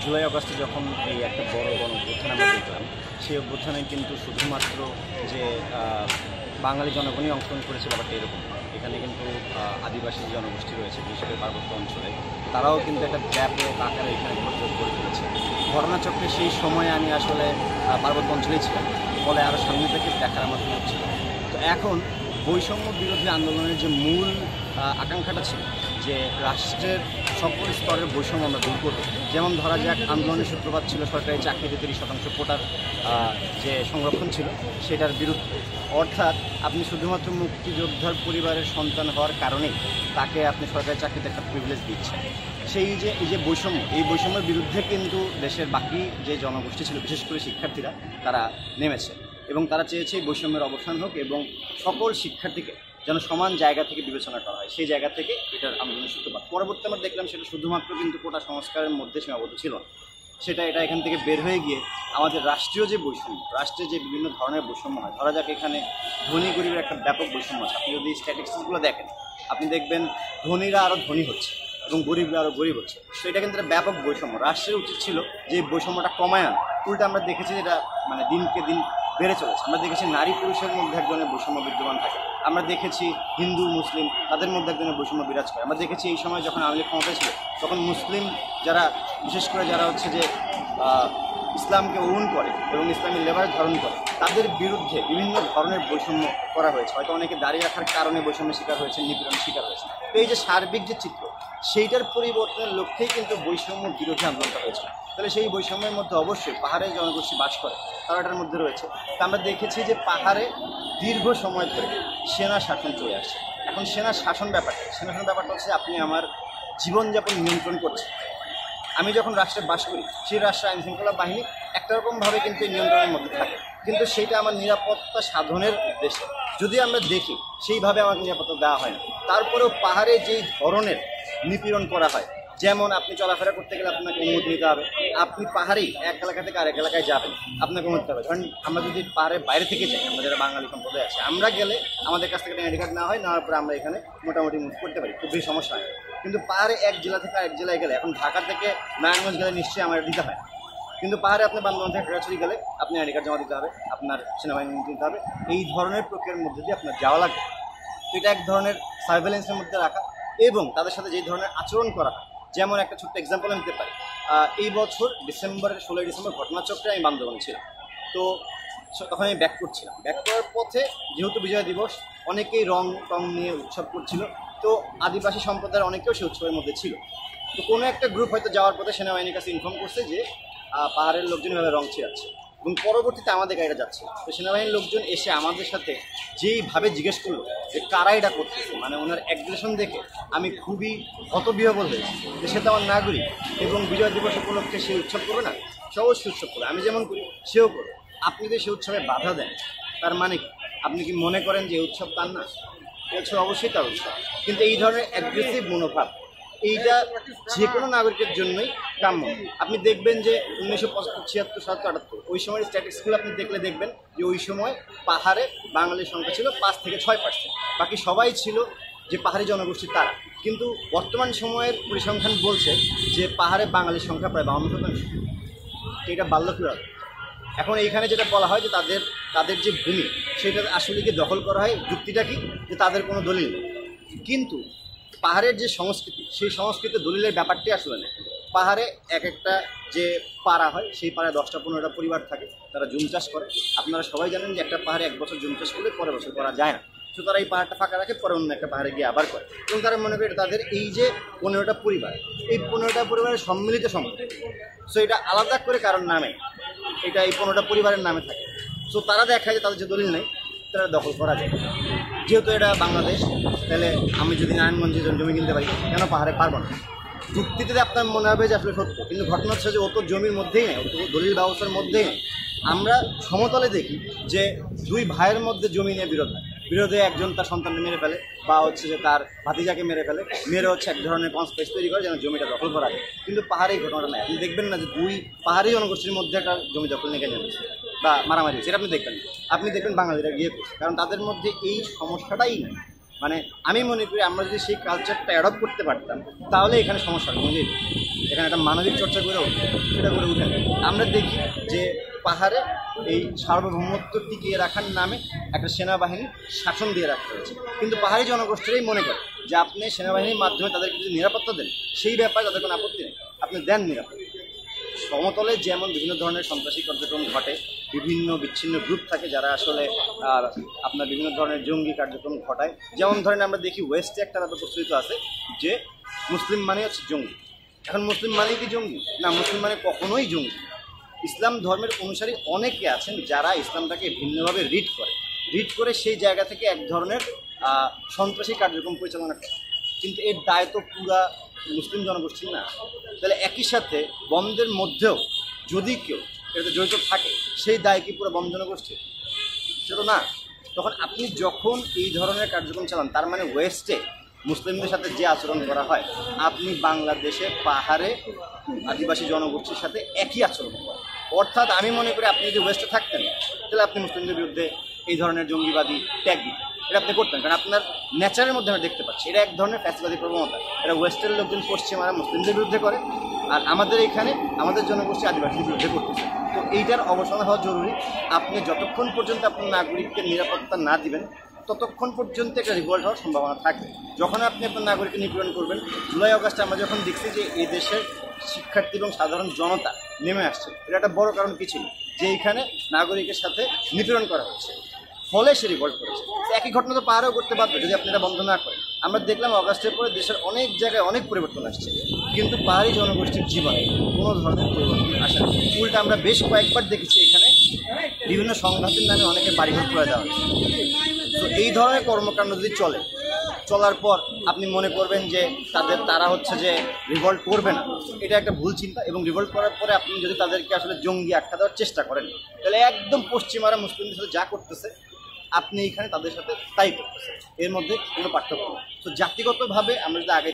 জুলাই আগস্টে যখন এই একটা বড় গণ অভ্যুত্থান আমরা দেখলাম, সেই অভ্যুত্থানে কিন্তু শুধুমাত্র যে বাঙালি জনগণই অংশগ্রহণ করেছে ব্যাপারটা এরকম। এখানে কিন্তু আদিবাসী জনগোষ্ঠী রয়েছে, বিশেষ করে পার্বত্য অঞ্চলে, তারাও কিন্তু একটা ব্যাপক আকারে এখানে ভোট করে তুলেছে। ঘটনাচক্রে সেই সময়ে আমি আসলে পার্বত্য অঞ্চলেই ছিলাম, ফলে আরও সামনে থেকে দেখার আমার সুযোগ ছিল। তো এখন বৈষম্য বিরোধী আন্দোলনের যে মূল আকাঙ্ক্ষাটা ছিল যে রাষ্ট্রের সকল স্তরের বৈষম্য আমরা দূর করব, যেমন ধরা যাক আন্দোলনের সূত্রপাত ছিল সরকারি চাকরিতে 30% কোটার যে সংরক্ষণ ছিল সেটার বিরুদ্ধে। অর্থাৎ আপনি শুধুমাত্র মুক্তিযোদ্ধার পরিবারের সন্তান হওয়ার কারণেই তাকে আপনি সরকারি চাকরিতে একটা প্রিভিলেজ দিচ্ছেন। এই যে বৈষম্য, এই বৈষম্যের বিরুদ্ধে কিন্তু দেশের বাকি যে জনগোষ্ঠী ছিল, বিশেষ করে শিক্ষার্থীরা, তারা নেমেছে এবং তারা চেয়েছে এই বৈষম্যের অবসান হোক এবং সকল শিক্ষার্থীকে যেন সমান জায়গা থেকে বিবেচনা করা হয়। সেই জায়গা থেকে এটার আন্দোলনের সূত্রপাত। পরবর্তী আমরা দেখলাম সেটা শুধুমাত্র কিন্তু কোটা সংস্কারের মধ্যে সীমাবদ্ধ ছিল না, এটা এখান থেকে বের হয়ে গিয়ে আমাদের রাষ্ট্রীয় যে বৈষম্য, রাষ্ট্রে যে বিভিন্ন ধরনের বৈষম্য হয়, ধরা যাক এখানে ধনী গরিবের একটা ব্যাপক বৈষম্য আছে। আপনি যদি স্ট্যাটিস্টিক্সগুলো দেখেন, আপনি দেখবেন ধনীরা আরও ধনী হচ্ছে এবং গরিবরা আরও গরিব হচ্ছে। তো এটা কিন্তু একটা ব্যাপক বৈষম্য। রাষ্ট্রের উচিত ছিল যে বৈষম্যটা কমায় আনা। উল্টা আমরা দেখেছি যেটা দিনকে দিন বেড়ে চলেছে। আমরা দেখেছি নারী পুরুষের মধ্যে এক ধরনের বৈষম্য বিদ্যমান থাকে। আমরা দেখেছি হিন্দু মুসলিম তাদের মধ্যে এক ধরনের বৈষম্য বিরাজ করে। আমরা দেখেছি এই সময় যখন আওয়ামী লীগ ক্ষমতায় ছিল তখন মুসলিম যারা, বিশেষ করে যারা হচ্ছে যে ইসলামকে ওন করে এবং ইসলামী লেবার ধারণ করে, তাদের বিরুদ্ধে বিভিন্ন ধরনের বৈষম্য করা হয়েছে। হয়তো অনেকে দাঁড়িয়ে রাখার কারণে বৈষম্যের শিকার হয়েছে, নিপীড়নের শিকার হয়েছে। তো এই যে সার্বিক যে চিত্র, সেইটার পরিবর্তনের লক্ষ্যেই কিন্তু বৈষম্য বিরোধী আন্দোলনটা হয়েছে। তাহলে সেই বৈষম্যের মধ্যে অবশ্যই পাহাড়ে জনগোষ্ঠী বাস করে, তারা এটার মধ্যে রয়েছে। তা আমরা দেখেছি যে পাহাড়ে দীর্ঘ সময় ধরে সেনা শাসন চলে আসছে। এখন সেনা শাসন ব্যাপারটা হচ্ছে আপনি আমার জীবনযাপন নিয়ন্ত্রণ করছেন। আমি যখন রাষ্ট্রে বাস করি, সেই রাষ্ট্রের আইনশৃঙ্খলা বাহিনী একটা রকমভাবে কিন্তু নিয়ন্ত্রণের মধ্যে থাকে, কিন্তু সেইটা আমার নিরাপত্তা সাধনের উদ্দেশ্যে যদি আমরা দেখি সেইভাবে আমাকে নিরাপত্তা দেওয়া হয় না। তারপরেও পাহাড়ে যেই ধরনের নিপীড়ন করা হয়, যেমন আপনি চলাফেরা করতে গেলে আপনাকে অনুমতি নিতে হবে। আপনি পাহাড়েই এক এলাকা থেকে আরেক এলাকায় যাবেন, আপনাকে অনুমতি নিতে হবে। ধরেন আমরা যদি পাহাড়ের বাইরে থেকে যাই, আমরা যারা বাঙালি সম্প্রদায় আছে, আমরা গেলে আমাদের কাছ থেকে আইডি কার্ড নেওয়া হয়, নেওয়ার পরে আমরা এখানে মোটামুটি মুভ করতে পারি, খুব বেশি সমস্যা হয়। কিন্তু পাহাড়ে এক জেলা থেকে আরেক জেলায় গেলে, এখন ঢাকা থেকে নারায়ণগঞ্জ গেলে নিশ্চয়ই আমার দিতে হয়, কিন্তু পাহাড়ে আপনি বান্দরবান থেকে খাগড়াছড়ি গেলে আপনি আইডি কার্ড জমা দিতে হবে, আপনার সেনাবাহিনী দিতে হবে। এই ধরনের প্রক্রিয়ার মধ্যে দিয়ে আপনার যাওয়া লাগবে। তো এটা এক ধরনের সার্ভেলেন্সের মধ্যে রাখা এবং তাদের সাথে যেই ধরনের আচরণ করা হয়, যেমন একটা ছোট্ট এক্সাম্পল নিতে পারি। এই বছর 16ই ডিসেম্বর ঘটনাচক্রে আমি বান্দরবানে ছিলাম। তো তখন আমি ব্যাক করছিলাম। ব্যাক করার পথে যেহেতু বিজয় দিবস, অনেকেই রং নিয়ে উৎসব করছিল। তো আদিবাসী সম্প্রদায়ের অনেকেও সেই উৎসবের মধ্যে ছিল। তো কোনো একটা গ্রুপ হয়তো যাওয়ার পথে সেনাবাহিনীর কাছে ইনফর্ম করছে যে পাহাড়ের লোকজন এভাবে রং ছিড়াচ্ছে, এবং পরবর্তীতে আমাদের গাড়িটা যাচ্ছে। তো সেনাবাহিনীর লোকজন এসে আমাদের সাথে যেইভাবে জিজ্ঞেস করলো যে কারা এটা করতেছে, ওনার অ্যাগ্রেশন দেখে আমি খুবই হতবিহ্বল হয়েছি যে সে তো আমার নাগরিক এবং বিজয় দিবস উপলক্ষে সে উৎসব করবে না, সে অবশ্যই উৎসব করবে। আমি যেমন করি সেও করবে। আপনি যদি সে উৎসবে বাধা দেন, তার মানে আপনি কি মনে করেন যে এই উৎসব তার না? হচ্ছে অবশ্যই তার উৎসব। কিন্তু এই ধরনের অ্যাগ্রেসিভ মনোভাব, এইটা যে কোনো নাগরিকের জন্যই কাম্য। আপনি দেখবেন যে 1975, 76, 77, 78 ওই সময়ের স্ট্যাটিস্টিক্সগুলো আপনি দেখবেন যে ওই সময় পাহাড়ে বাঙালির সংখ্যা ছিল 5 থেকে 6%, বাকি সবাই ছিল যে পাহাড়ি জনগোষ্ঠী তারা। কিন্তু বর্তমান সময়ের পরিসংখ্যান বলছে যে পাহাড়ে বাঙালির সংখ্যা প্রায় 52%। এটা বাড়লো কীভাবে? এখন এইখানে যেটা বলা হয় যে তাদের যে ভূমি সেটা আসলে কি দখল করা হয়, যুক্তিটা কি যে তাদের কোনো দলিল নেই। কিন্তু পাহাড়ের যে সংস্কৃতি, সেই সংস্কৃতির দলিলের ব্যাপারটি আসলে নেই। পাহাড়ে এক একটা যে পাড়া হয়, সেই পাড়ায় 10-15টা পরিবার থাকে, তারা জুম চাষ করে। আপনারা সবাই জানেন যে একটা পাহাড়ে 1 বছর জুম চাষ করলে পরের বছর করা যায় না। তো তারা এই পাহাড়টা ফাঁকা রাখে, পরে অন্য একটা পাহাড়ে গিয়ে আবার করে, এবং তারা মনে করে তাদের এই যে 15টা পরিবার, এই 15টা পরিবারের সম্মিলিত সম্পদ। সো এটা আলাদা করে কারোর নামে, এটা এই 15টা পরিবারের নামে থাকে। সো তারা দেখায় যে তাদের যে দলিল নেই তারা দখল করা যায়। যেহেতু এটা বাংলাদেশ, তাহলে আমি যদি নারায়ণগঞ্জে জমি কিনতে পারি, কেন পাহাড়ে পারবো না? যুক্তিতে আপনার মনে হবে যে আসলে সত্য, কিন্তু ঘটনা হচ্ছে যে অত জমির মধ্যেই নেই, অত দলিল ব্যবস্থার মধ্যেই নেই। আমরা সমতলে দেখি যে 2 ভাইয়ের মধ্যে জমি নিয়ে বিরোধে একজন তার সন্তানকে মেরে ফেলে, বা হচ্ছে যে তার ভাতিজাকে মেরে ফেলে, মেরে হচ্ছে এক ধরনের কনস্পেস তৈরি করে যেন জমিটা দখল করা যায়। কিন্তু পাহাড়ে এই ঘটনাটা নেই। আপনি দেখবেন না যে 2 পাহাড়ি জনগোষ্ঠীর মধ্যে একটা জমি দখল নিয়ে যাচ্ছে বা মারামারি হচ্ছে, এটা আপনি দেখবেন বাঙালিরা গিয়ে করছে, কারণ তাদের মধ্যে এই সমস্যাটাই নেই। আমি মনে করি আমরা যদি সেই কালচারটা অ্যাডপ্ট করতে পারতাম তাহলে এখানে সমস্যা কমে যেত। এখানে একটা মানবিক চর্চা করে ওঠে, সেটা করে উঠে না। আমরা দেখি যে পাহাড়ে এই সার্বভৌমত্ব টিকিয়ে রাখার নামে একটা সেনাবাহিনী শাসন দিয়ে রাখা হয়েছে, কিন্তু পাহাড়ি জনগোষ্ঠীরাই মনে করে যে আপনি সেনাবাহিনীর মাধ্যমে তাদেরকে যদি নিরাপত্তা দেন সেই ব্যাপারে তাদের কোনো আপত্তি নেই, আপনি দেন নিরাপত্তা। সমতলে যেমন বিভিন্ন ধরনের সন্ত্রাসী কার্যক্রম ঘটে, বিভিন্ন বিচ্ছিন্ন গ্রুপ থাকে যারা আসলে আপনার বিভিন্ন ধরনের জঙ্গি কার্যক্রম ঘটায়। যেমন ধরেন আমরা দেখি ওয়েস্টে একটা ব্যাপার প্রচলিত আছে যে মুসলিম মানে হচ্ছে জঙ্গি। এখন মুসলিম মানে কি জঙ্গি? না, মুসলিম মানে কখনোই জঙ্গি। ইসলাম ধর্মের অনুসারী অনেকে আছেন যারা ইসলামটাকে ভিন্নভাবে রিড করে সেই জায়গা থেকে এক ধরনের সন্ত্রাসী কার্যক্রম পরিচালনা করে, কিন্তু এর দায় তো পুরা মুসলিম জনগোষ্ঠীর না। তাহলে একই সাথে বন্ধের মধ্যেও যদি কেউ এটাতে জড়িত থাকে সেই দায় কি পুরো বন্ধ জনগোষ্ঠীর? সেটা না। তখন আপনি যখন এই ধরনের কার্যক্রম চালান, তার মানে ওয়েস্টে মুসলিমদের সাথে যে আচরণ করা হয় আপনি বাংলাদেশে পাহাড়ে আদিবাসী জনগোষ্ঠীর সাথে একই আচরণ করেন। অর্থাৎ আমি মনে করি আপনি যদি ওয়েস্টে থাকতেন তাহলে আপনি মুসলিমদের বিরুদ্ধে এই ধরনের জঙ্গিবাদী ট্যাগ দিতেন, এটা আপনি করতেন, কারণ আপনার নেচারের মধ্যে আমরা দেখতে পাচ্ছি এটা এক ধরনের ফ্যাসিবাদী প্রবণতা। এটা ওয়েস্টের লোকজন পশ্চিমারা মুসলিমদের বিরুদ্ধে করে, আর আমাদের এখানে আমাদের জনগোষ্ঠী আদিবাসীদের বিরুদ্ধে করতেছে। তো এইটার অবসান হওয়া জরুরি। আপনি যতক্ষণ পর্যন্ত আপনার নাগরিককে নিরাপত্তা না দিবেন ততক্ষণ পর্যন্ত একটা রিভল্ট হওয়ার সম্ভাবনা থাকে। যখন আপনি আপনার নাগরিককে নিপীড়ন করবেন, জুলাই আগস্টে আমরা যখন দেখছি যে এই দেশের শিক্ষার্থী এবং সাধারণ জনতা নেমে আসছে, এটা একটা বড় কারণ কি ছিল যে এইখানে নাগরিকের সাথে নিপীড়ন করা হচ্ছে, ফলে সে রিভল্ট করেছে। একই ঘটনা তো পাহাড়েও করতে পারবে যদি আপনি এটা বন্ধ না করেন। আমরা দেখলাম আগস্টের পরে দেশের অনেক জায়গায় অনেক পরিবর্তন আসছে, কিন্তু পাহাড়ি জনগোষ্ঠীর জীবনে কোনো ধরনের পরিবর্তন আসে না। উল্টা আমরা বেশ কয়েকবার দেখেছি এখানে বিভিন্ন সংঘাতের নামে অনেকে বাড়িঘর করে দেওয়া হচ্ছে। তো এই ধরনের কর্মকাণ্ড যদি চলার পর আপনি মনে করবেন যে তারা হচ্ছে যে রিভল্ট করবে না, এটা একটা ভুল চিন্তা। এবং রিভল্ট করার পরে আপনি যদি তাদেরকে আসলে জঙ্গি আখ্যা দেওয়ার চেষ্টা করেন তাহলে একদম পশ্চিমারা মুসলিমদের সাথে যা করতেছে আপনি এখানে তাদের সাথে তাই করতেছেন, এর মধ্যে কোনো পার্থক্য নেই। তো জাতিগতভাবে আমরা যদি আগে